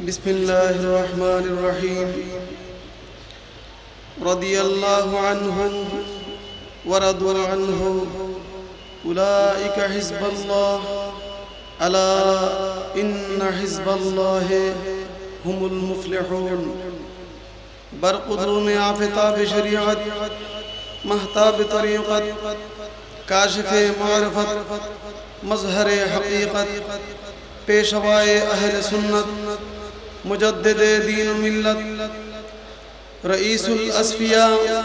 بسم الله الرحمن الرحيم. رضي الله عنهم ورضوا عنه أولئك حزب الله ألا إن حزب الله هم المفلحون. برقدر میں آفتاب شریعت، مہتاب طریقت، کاشف معرفت، مظہر حقیقت، پیشوائے اہل سنت، مجدد دین ملت، رئیس الاسفیاء،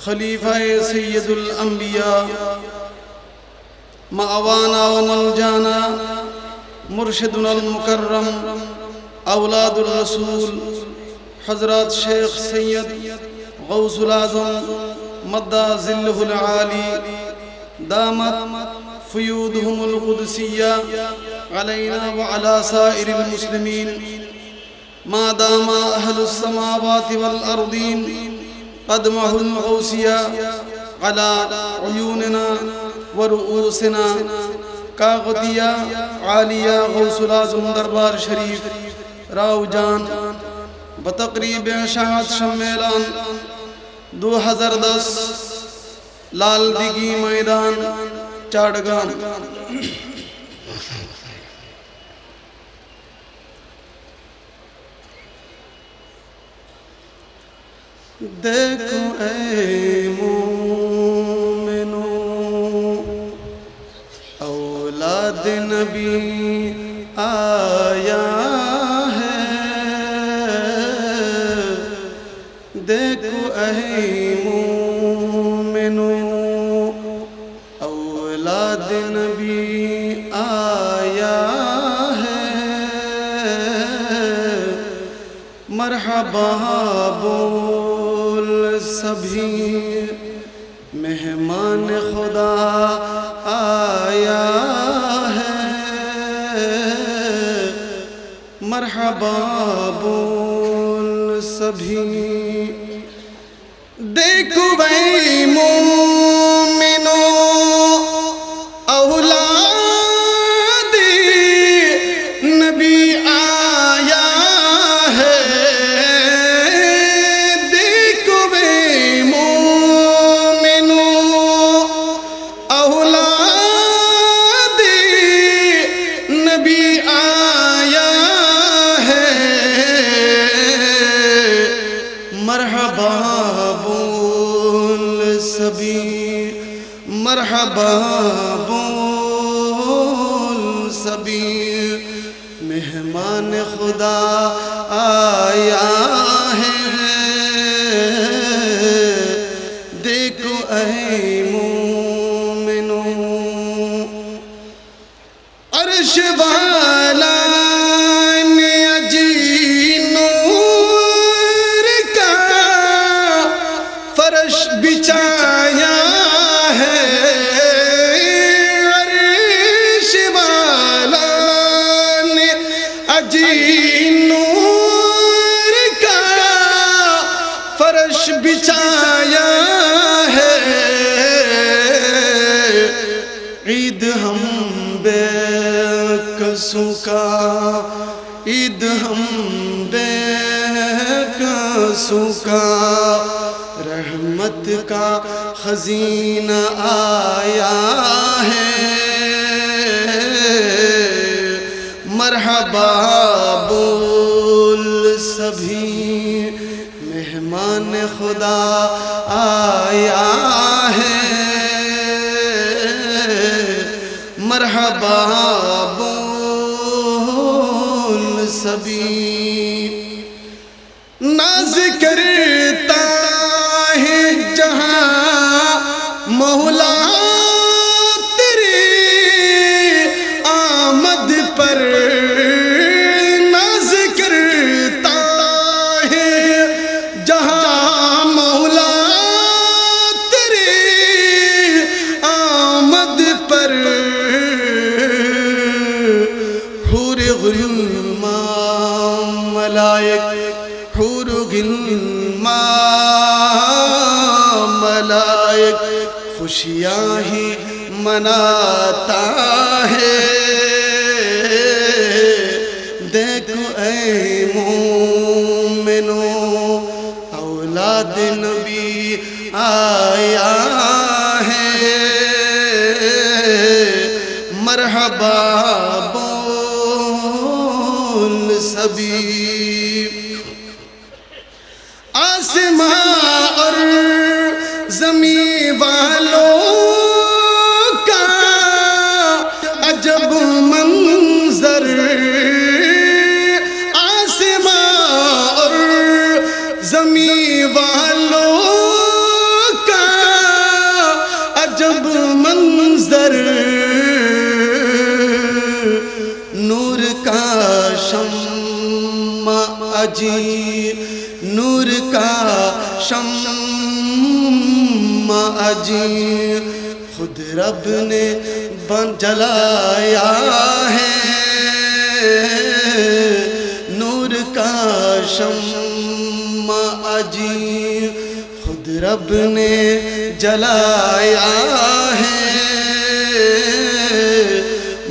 خلیفہ سید الانبیاء، مأوانا وملجانا، مرشدنا المکرم، اولاد الرسول، حضرات شیخ سید غوث العظم مدّ ظلہ العالی، دامت فیودہم القدسیہ علینا وعلى سائر المسلمین، ما دام اہل السماوات والارضین قدمہ الغوثیہ على عیوننا ورؤوسنا، کاغدیہ عالیہ غوث العظم دربار شریف راؤ جان بتقریب اشاعت شمیلان 2010 لال دیگی میدان چاڑگام. دیکھو اے مومنو اولاد نبی آیا ہے، دیکھو اے مومنو اولاد نبی آیا ہے، مرحبا بول سبھی مہمان خدا آیا ہے، مرحبا بول سبھی. دیکھو بھائی مومنو اولاد نبی آیا ہے، دیکھو بھائی مومنو اولاد نبی آیا ہے، مرحبا بول سبھی، مرحبا بول سبھی مہمان خدا آیا ہے، دیکھو اے مومنو عرش والا نے اجی نور کا فرش بچایا ہے، عرش والا نے اجی نور کا فرش بچایا ہے، عید ہم بے قصوں کا، عید ہم بے قصوں کا، رحمت کا خزینہ آیا ہے، مرحبا بول سبھی مہمان خدا آیا ہے، مرحبا بول سبھی. ناز کرتا ہے جہاں مولا تیری آمد پر، ناز کرتا ہے جہاں مولا تیری آمد پر، حور غلمان ملائک، حور غلمان ملائک خوشیاں ہی مناتا ہے، دیکھو دیکھو اے مومنوں اولاد نبی آیا ہے مرحبا بول سبھی آسمان اور زمین والوں کا عجب منظر آسمان اور زمین والوں کا عجب منظر نور کا شمع عجیب نور کا شمع عجیب خود رب نے جلایا ہے نور کا شمع عجیب خود رب نے جلایا ہے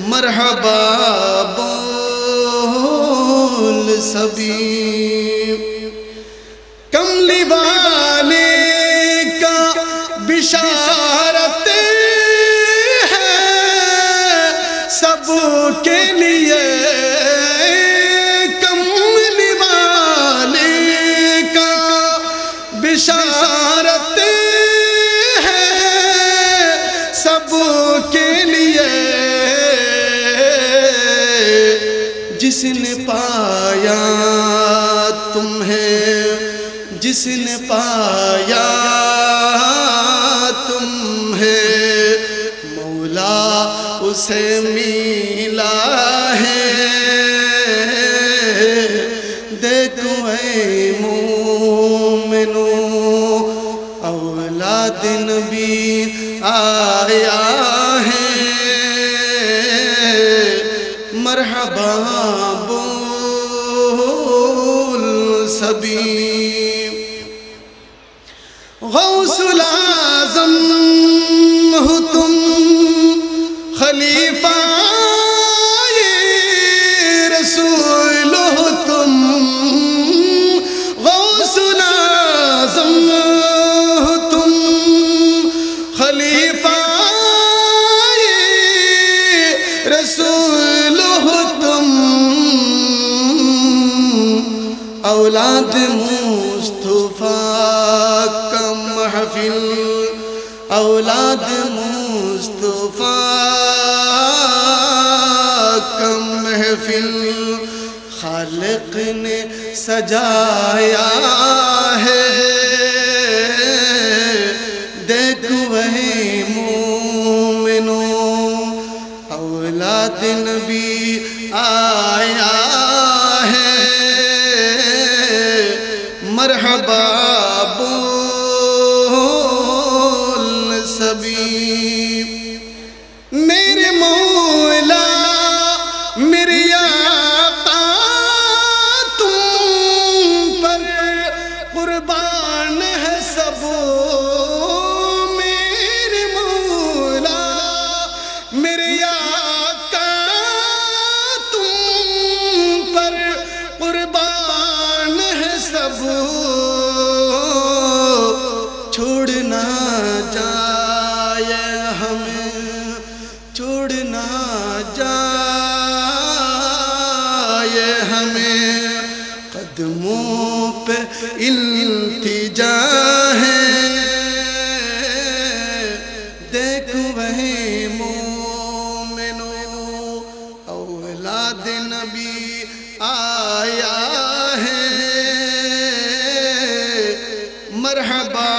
مرحبا بول سبھی کملی والے کا بشارت ہے سب کے لیے کملی والے کا بشارت ہے سب کے لیے جس نے پایا تمہیں جس نے پایا تمہیں مولا اسے ملا ہے دیکھو اے مومنوں اولاد نبی آیا ہے مرحبا بول سبھی غوث العظم ہو تم خلیفہ رسول ہو تم غوث العظم ہو تم خلیفہ رسول ہو تم اولاد مصطفیٰ کا محفل اولاد مصطفیٰ کا محفل خالق نے سجایا ہے دیکھو اے مومنوں اولاد نبی آیا ہے مرحبا بول سبھی میرے مولا میرے آقا تم پر قربان ہے سب میرے مولا میرے آقا تم پر قربان ہے سب چھوڑنا جائے ہمیں چھوڑنا جائے ہمیں قدموں پہ التجا ہے دیکھو اے مومنوں اولاد نبی آیا ہے مرحبا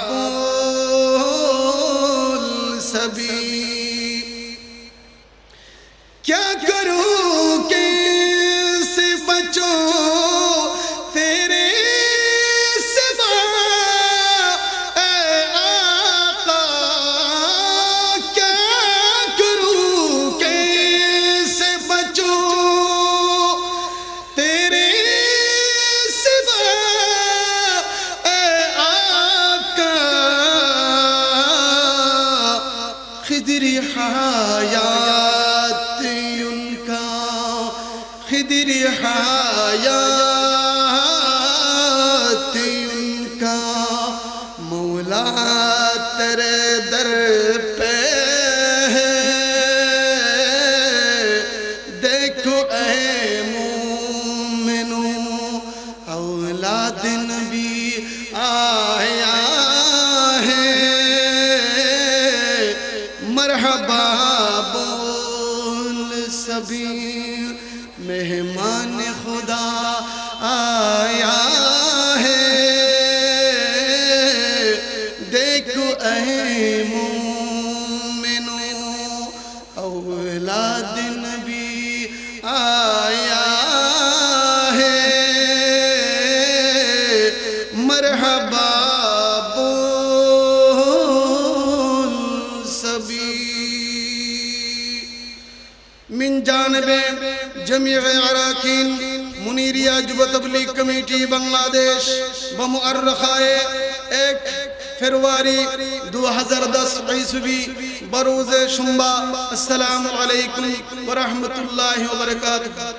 بول سبھی کیا کروں کیسے بچوں تیرے سوا اے آقا کیا کروں کیسے بچوں تیرے سوا اے آقا خضر حیات ان کا خضر حیات ان کا مولا تیرے در پہ ہے دیکھو اے مومنوں اولاد نبی آیا ہے مرحبا بول سبھی مہمان خدا آیا ہے دیکھو اے مومنوں اولاد نبی آیا ہے مرحبا بول سبھی من جانب جميع اراکین منیریہ جوبہ تبلیغ کمیٹی بنگلہ دیش بمؤرخائے 1 فروری 2010 عیسوی بروز شنبہ۔ السلام علیکم ورحمت اللہ وبرکاتہ۔